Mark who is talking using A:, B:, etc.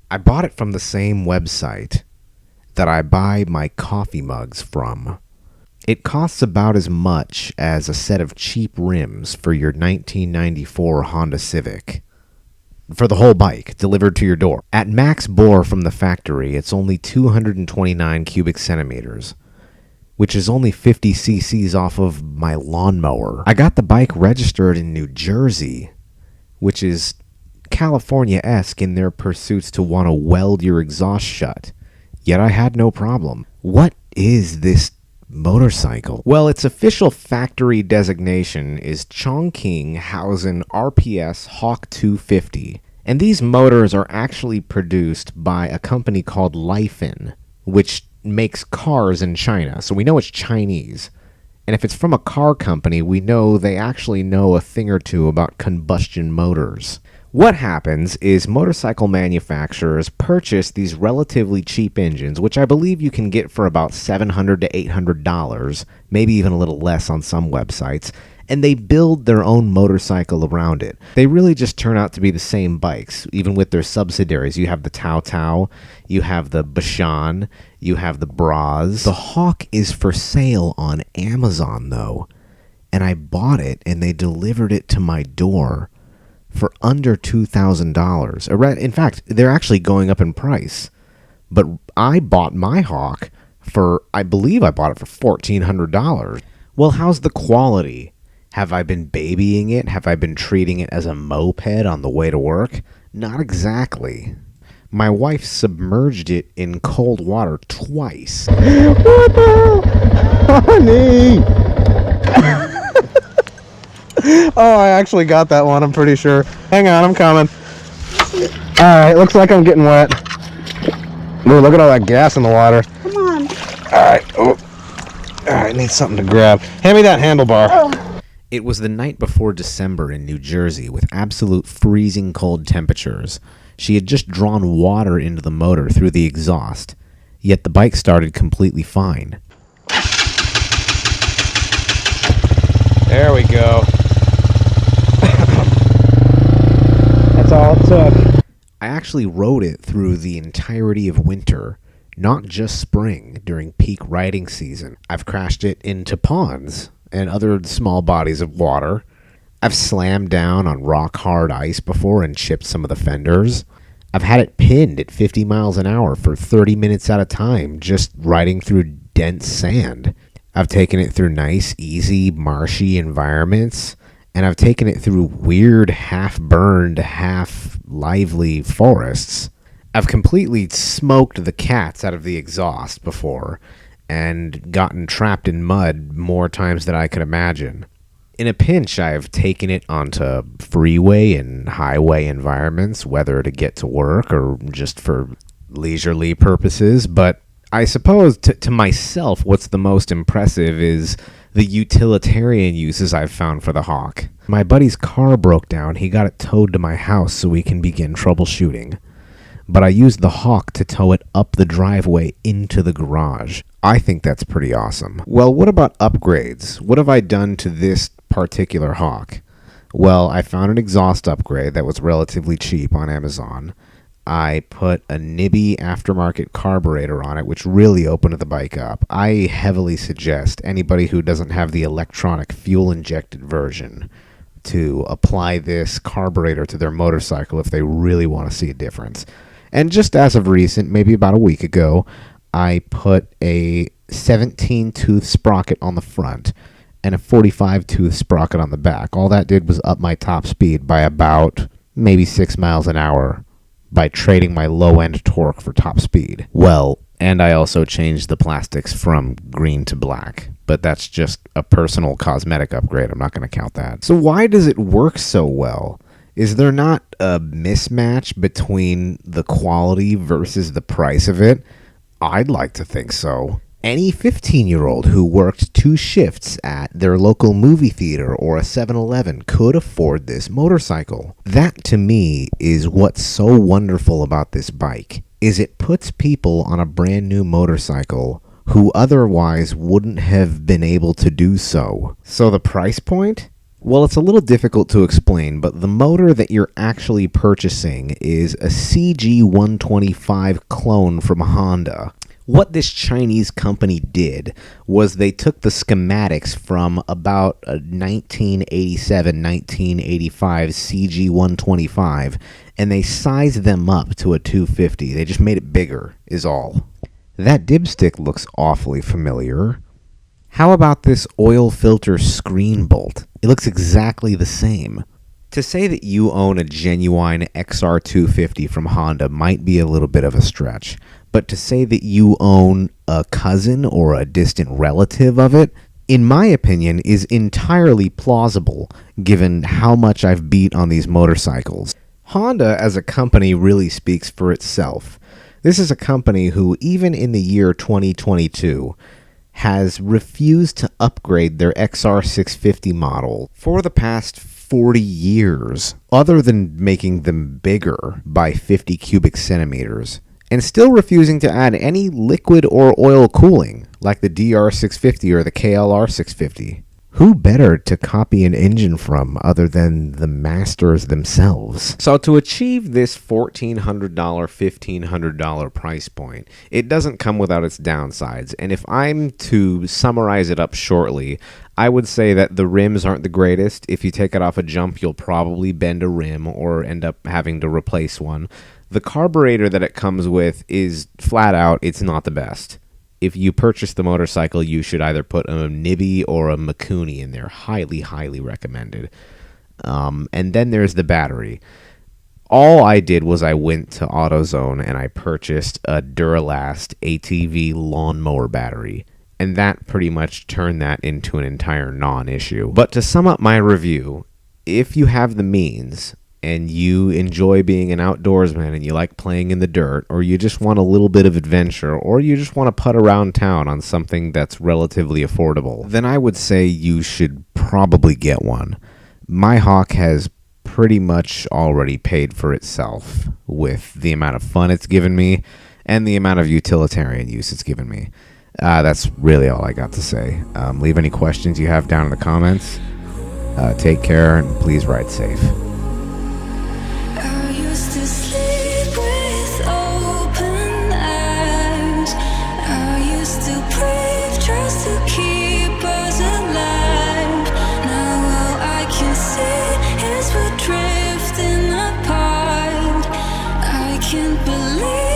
A: I bought it from the same website that I buy my coffee mugs from. It costs about as much as a set of cheap rims for your 1994 Honda Civic. For the whole bike, delivered to your door. At max bore from the factory, it's only 229 cubic centimeters, which is only 50 cc's off of my lawnmower. I got the bike registered in New Jersey, which is California-esque in their pursuits to want to weld your exhaust shut. Yet I had no problem. What is this motorcycle? Well, its official factory designation is Chongqing Hausen RPS Hawk 250. And these motors are actually produced by a company called Lifan, which makes cars in China. So we know it's Chinese. And if it's from a car company, we know they actually know a thing or two about combustion motors. What happens is motorcycle manufacturers purchase these relatively cheap engines, which I believe you can get for about $700 to $800, maybe even a little less on some websites, and they build their own motorcycle around it. They really just turn out to be the same bikes, even with their subsidiaries. You have the Tao Tao, you have the Bashan, you have the Braz. The Hawk is for sale on Amazon, though, and I bought it, and they delivered it to my door for under $2,000. In fact, they're actually going up in price. But I bought my Hawk for, I believe I bought it for $1,400. Well, how's the quality? Have I been babying it? Have I been treating it as a moped on the way to work? Not exactly. My wife submerged it in cold water twice. What the hell? Honey! Oh, I actually got that one, I'm pretty sure. Hang on, I'm coming. Alright, looks like I'm getting wet. Ooh, look at all that gas in the water.
B: Come on.
A: Alright, oh. Alright, need something to grab. Hand me that handlebar. Oh. It was the night before December in New Jersey with absolute freezing cold temperatures. She had just drawn water into the motor through the exhaust, yet the bike started completely fine. There we go. That's all it took. I actually rode it through the entirety of winter, not just spring during peak riding season. I've crashed it into ponds and other small bodies of water. I've slammed down on rock-hard ice before and chipped some of the fenders. I've had it pinned at 50 miles an hour for 30 minutes at a time, just riding through dense sand. I've taken it through nice, easy, marshy environments, and I've taken it through weird, half-burned, half-lively forests. I've completely smoked the cats out of the exhaust before, and gotten trapped in mud more times than I could imagine. In a pinch, I've taken it onto freeway and highway environments, whether to get to work or just for leisurely purposes, but I suppose to myself, what's the most impressive is the utilitarian uses I've found for the Hawk. My buddy's car broke down. He got it towed to my house so we can begin troubleshooting. But I used the Hawk to tow it up the driveway into the garage. I think that's pretty awesome. Well, what about upgrades? What have I done to this particular Hawk? Well, I found an exhaust upgrade that was relatively cheap on Amazon. I put a Nibby aftermarket carburetor on it, which really opened the bike up. I heavily suggest anybody who doesn't have the electronic fuel-injected version to apply this carburetor to their motorcycle if they really want to see a difference. And just as of recent, maybe about a week ago, I put a 17-tooth sprocket on the front and a 45-tooth sprocket on the back. All that did was up my top speed by about maybe 6 miles an hour by trading my low-end torque for top speed. Well, and I also changed the plastics from green to black, but that's just a personal cosmetic upgrade. I'm not going to count that. So why does it work so well? Is there not a mismatch between the quality versus the price of it? I'd like to think so. Any 15-year-old who worked 2 shifts at their local movie theater or a 7-Eleven could afford this motorcycle. That, to me, is what's so wonderful about this bike, is it puts people on a brand new motorcycle who otherwise wouldn't have been able to do so. So the price point? Well, it's a little difficult to explain, but the motor that you're actually purchasing is a CG125 clone from Honda. What this Chinese company did was they took the schematics from about a 1987-1985 CG125 and they sized them up to a 250. They just made it bigger, is all. That dipstick looks awfully familiar. How about this oil filter screen bolt? It looks exactly the same. To say that you own a genuine XR250 from Honda might be a little bit of a stretch, but to say that you own a cousin or a distant relative of it, in my opinion, is entirely plausible given how much I've beat on these motorcycles. Honda as a company really speaks for itself. This is a company who, even in the year 2022, has refused to upgrade their XR650 model for the past 40 years, other than making them bigger by 50 cubic centimeters, and still refusing to add any liquid or oil cooling, like the DR650 or the KLR650. Who better to copy an engine from other than the masters themselves? So to achieve this $1,400, $1,500 price point, it doesn't come without its downsides. And if I'm to summarize it up shortly, I would say that the rims aren't the greatest. If you take it off a jump, you'll probably bend a rim or end up having to replace one. The carburetor that it comes with is flat out, it's not the best. If you purchase the motorcycle, you should either put a Nibby or a Mikuni in there. Highly, highly recommended. And then there's the battery. All I did was I went to AutoZone and I purchased a Duralast ATV lawnmower battery. And that pretty much turned that into an entire non-issue. But to sum up my review, if you have the means and you enjoy being an outdoorsman and you like playing in the dirt, or you just want a little bit of adventure, or you just want to putt around town on something that's relatively affordable, then I would say you should probably get one. My Hawk has pretty much already paid for itself with the amount of fun it's given me and the amount of utilitarian use it's given me. That's really all I got to say. Leave any questions you have down in the comments. Take care and please ride safe.
B: Drifting apart, I can't believe